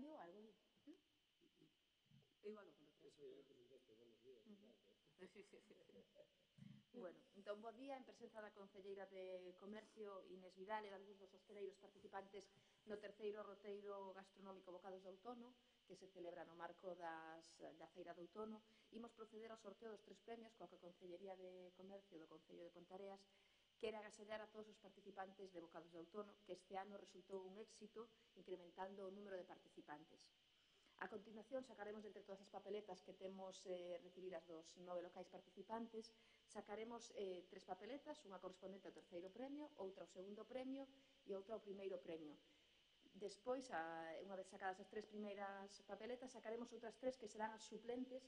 cambiou algo? Igual o que Eso ya presentaste, buenos días. Bueno, entón, bo día, en presenza da Concelleira de Comercio, Inés Vidal, e algúns dos hosteleiros participantes no terceiro roteiro gastronómico Bocados de Outono, que se celebra no marco da Feira de Outono. Imos proceder ao sorteo dos 3 premios, coa que a Concellería de Comercio do Concello de Ponteareas quere agasallar a todos os participantes de Bocados de Outono, que este ano resultou un éxito, incrementando o número de participantes. A continuación, sacaremos entre todas as papeletas que temos recibidas dos 9 locais participantes, sacaremos 3 papeletas, unha correspondente ao terceiro premio, outra ao segundo premio e outra ao primeiro premio. Despois, unha vez sacadas as 3 primeiras papeletas, sacaremos outras 3 que serán as suplentes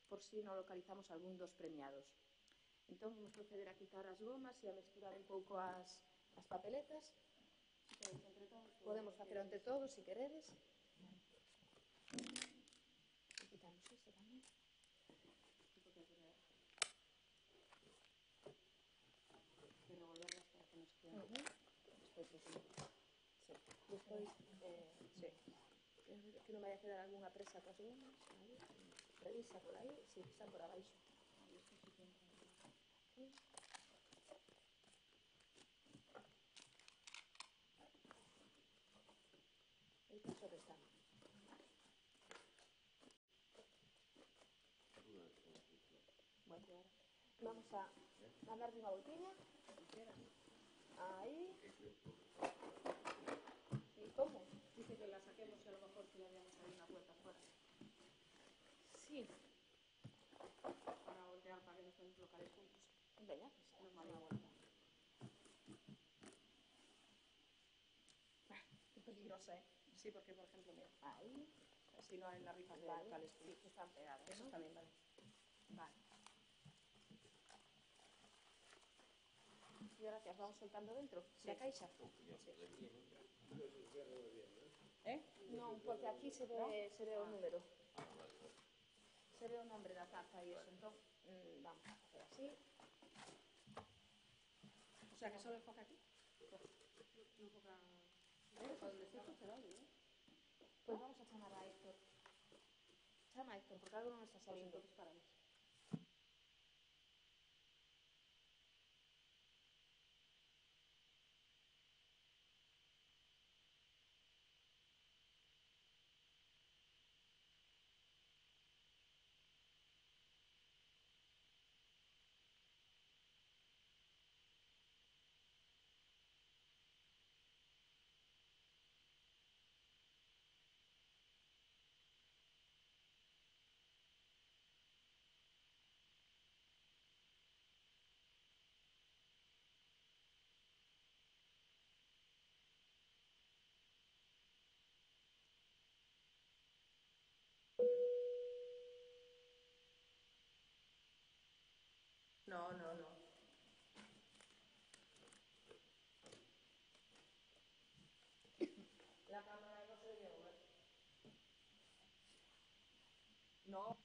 por si non localizamos algún dos premiados. Entón, vamos proceder a quitar as gomas e a mesturar un pouco as papeletas. Podemos facer entre todos, se queredes. Quitamos este tamén. que revolverlas para que nos queden. Despois, que non vai a quedar algunha presa coas gomas. Revisa por aí, si, están por abaixo. El caso que está. Bueno, vamos a darle unha voltilla. Ahí. ¿Y cómo? Dice que la saquemos y a lo mejor que le hayamos ahí una vuelta fuera. Sí. Para voltear, para que no estén los locales juntos. Venga, pues Nos da una vuelta. Qué peligrosa, ¿eh? Sí, porque por ejemplo, mira, Ahí. si no hay las rifas de Vale. locales Sí, que están pegadas, Eso ¿no? está bien, vale. Vale. Y gracias, vamos soltando dentro. ¿Se caixa? Sí. ¿Eh? No, porque aquí se ve o número. Se ve o nombre da taza e eso. Entón, vamos a hacer así. O sea, que solo enfoca aquí. No enfoca... ¿Dónde está tu cerrado, no? Pois vamos a chamar a Héctor. Chama a Héctor, porque algo non está salindo. Entonces paramos. No. La cámara no se debe mover. No.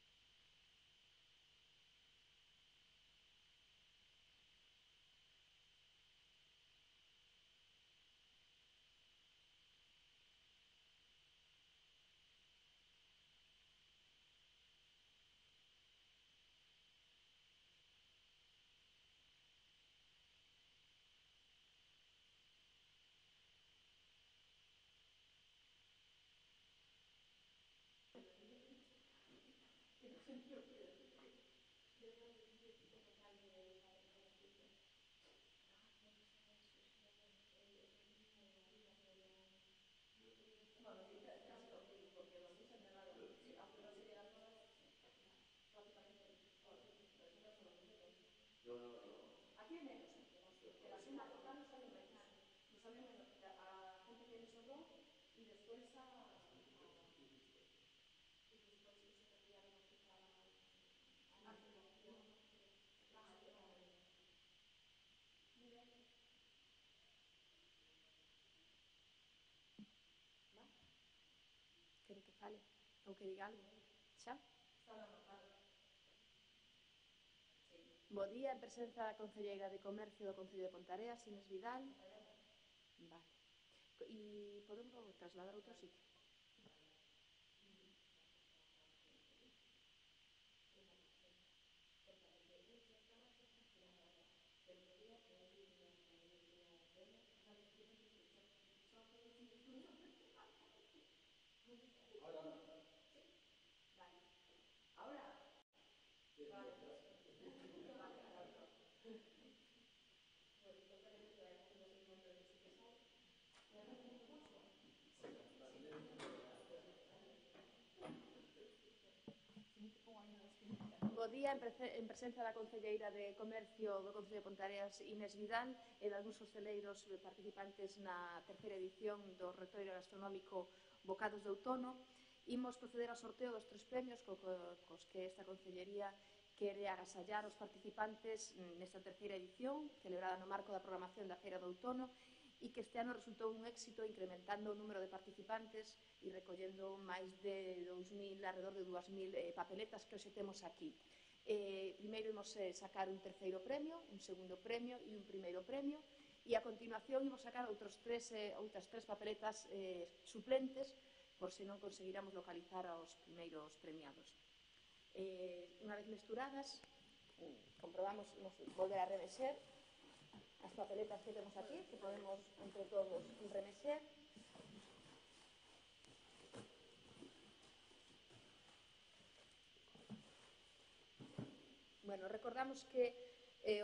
Aquí hay menos, porque la suma total no sale menos. No sale menos, porque a gente que le sobró y después y después que se retiran los que estaban ¿va? Quere que fale? Ou que diga algo? Xa? Bo día, en presenza da Concelleira de Comercio do Concello de Ponteareas, Inés Vidal. Vale. E podemos trasladar a outro sitio? día, en presencia da Concelleira de Comercio do Concello de Ponteareas, Inés Vidal, e de algúns hosteleiros participantes na terceira edición do Retoiro Gastronómico Bocados de Outono, imos proceder ao sorteo dos 3 premios cos que esta Concellería quere agasallar os participantes nesta terceira edición, celebrada no marco da programación da Feira do Outono, e que este ano resultou un éxito incrementando o número de participantes e recollendo máis de 2.000, alrededor de 2.000 papeletas que hoxe temos aquí. Primeiro imos sacar un terceiro premio, un segundo premio e un primeiro premio, e a continuación imos sacar outras tres papeletas suplentes por se non conseguiramos localizar aos primeiros premiados. Unha vez mesturadas, comprobamos, volver a remexer as papeletas que temos aquí, que podemos entre todos remexer. Bueno, recordamos que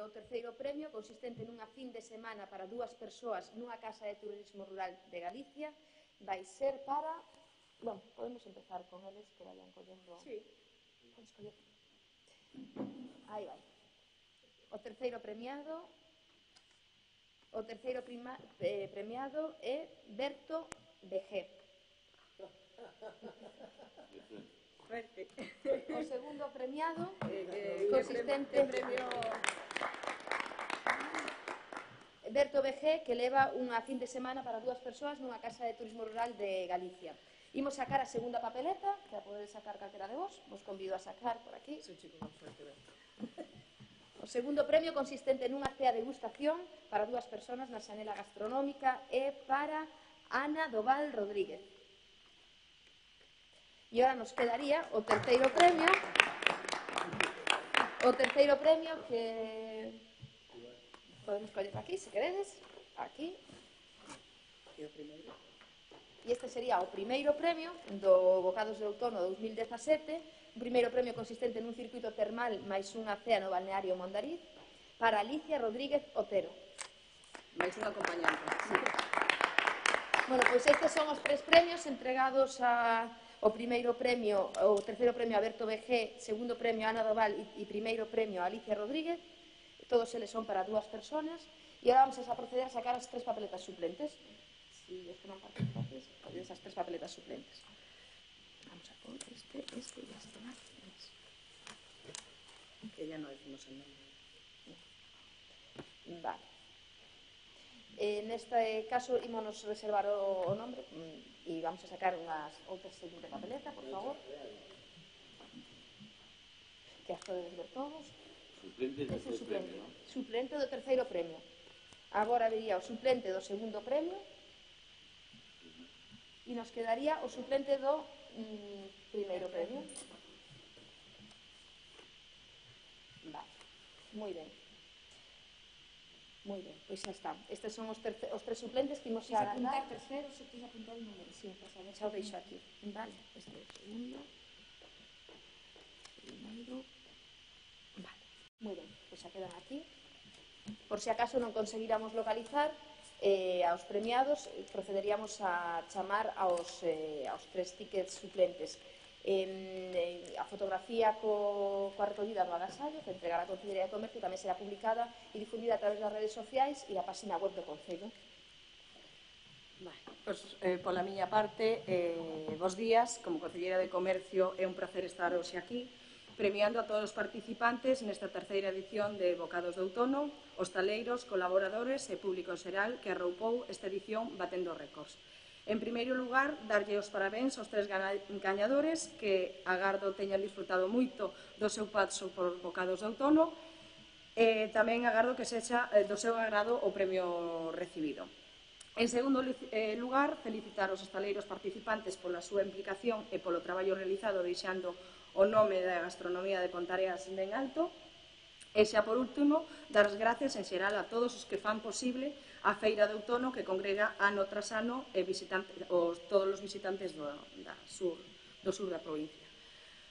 o terceiro premio, consistente nunha fin de semana para 2 persoas nunha casa de turismo rural de Galicia, vai ser para... Bueno, podemos empezar con eles que vayan collendo... Sí. Podes coller. Aí vai. O terceiro premiado é Berto BG. Fuerte. O segundo premiado consistente en premio Berto BG, que leva unha fin de semana para 2 persoas nunha casa de turismo rural de Galicia. Imos sacar a segunda papeleta, que a podedes sacar calquera de vos, vos convido a sacar por aquí. O segundo premio consistente nunha cea degustación para 2 persoas na Xanela Gastronómica é para Ana Doval Rodríguez. E agora nos quedaría o terceiro premio. O terceiro premio que podemos coller aquí, se queredes, aquí. E o primeiro? E este sería o primeiro premio do Bocados de Outono 2017, un primeiro premio consistente nun circuito termal máis unha cea no balneario Mondariz para Alicia Rodríguez Otero. Mais un acompañante. Sí. Bueno, pois estes son os 3 premios entregados ao primeiro premio, o terceiro premio a Berto BG, segundo premio a Ana Doval e primeiro premio a Alicia Rodríguez. Todos eles son para 2 personas. E agora vamos a proceder a sacar as 3 papeletas suplentes. Si es que non participates, esas 3 papeletas suplentes. Vamos a por este y este más. Que ya no decimos el nombre. Vale. En este caso, ímonos reservar o nombre e vamos a sacar unhas outras seguinte papeleta, por favor. Que as podedes ver todos. Suplente do terceiro premio. Suplente do terceiro premio. Agora vería o suplente do segundo premio e nos quedaría o suplente do primeiro premio. Vale, moi ben. Moi ben, pois xa está. Estes son os 3 suplentes que imos a apuntar. Tercero, se quis apuntar o número. Sí, xa o deixo aquí. Vale, este é o segundo. Primeiro. Vale, moi ben, pois xa quedan aquí. Por se acaso non conseguiramos localizar aos premiados, procederíamos a chamar aos 3 tickets suplentes. A fotografía coa recollida do agasallo que entregará a Concellería de Comercio tamén será publicada e difundida a través das redes sociais e da página web do Concello. Vale, pois, pola miña parte, bos días. Como Concelleira de Comercio é un placer estar hoxe aquí premiando a todos os participantes nesta terceira edición de Bocados de Outono, hostaleiros, colaboradores e público en xeral que arroupou esta edición batendo récords. En primeiro lugar, darlle os parabéns aos 3 gañadores que agardo teñan disfrutado moito do seu paso por Bocados de Outono e tamén agardo que sexa do seu agrado o premio recibido. En segundo lugar, felicitar os hostaleiros participantes pola súa implicación e polo traballo realizado deixando o nome da gastronomía de Ponteareas ben alto. E xa por último, dar as gracias en xeral a todos os que fan posible a Feira de Outono que congrega ano tras ano todos os visitantes do sur da provincia.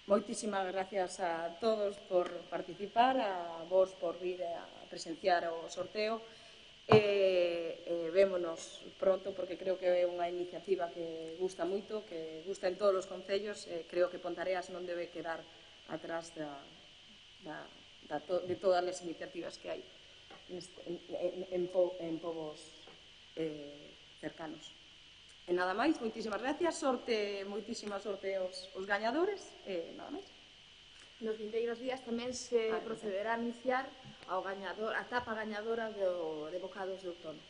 Moitísimas gracias a todos por participar, a vos por vir a presenciar o sorteo e vémonos pronto porque creo que é unha iniciativa que gusta moito, que gusta en todos os concellos e creo que Ponteareas non debe quedar atrás de todas as iniciativas que hai en povos cercanos. E nada máis, moitísimas gracias, moitísima sorte aos gañadores, e nada máis. Nos vindeiros días tamén se procederá a anunciar a etapa gañadora de Bocados de Outono.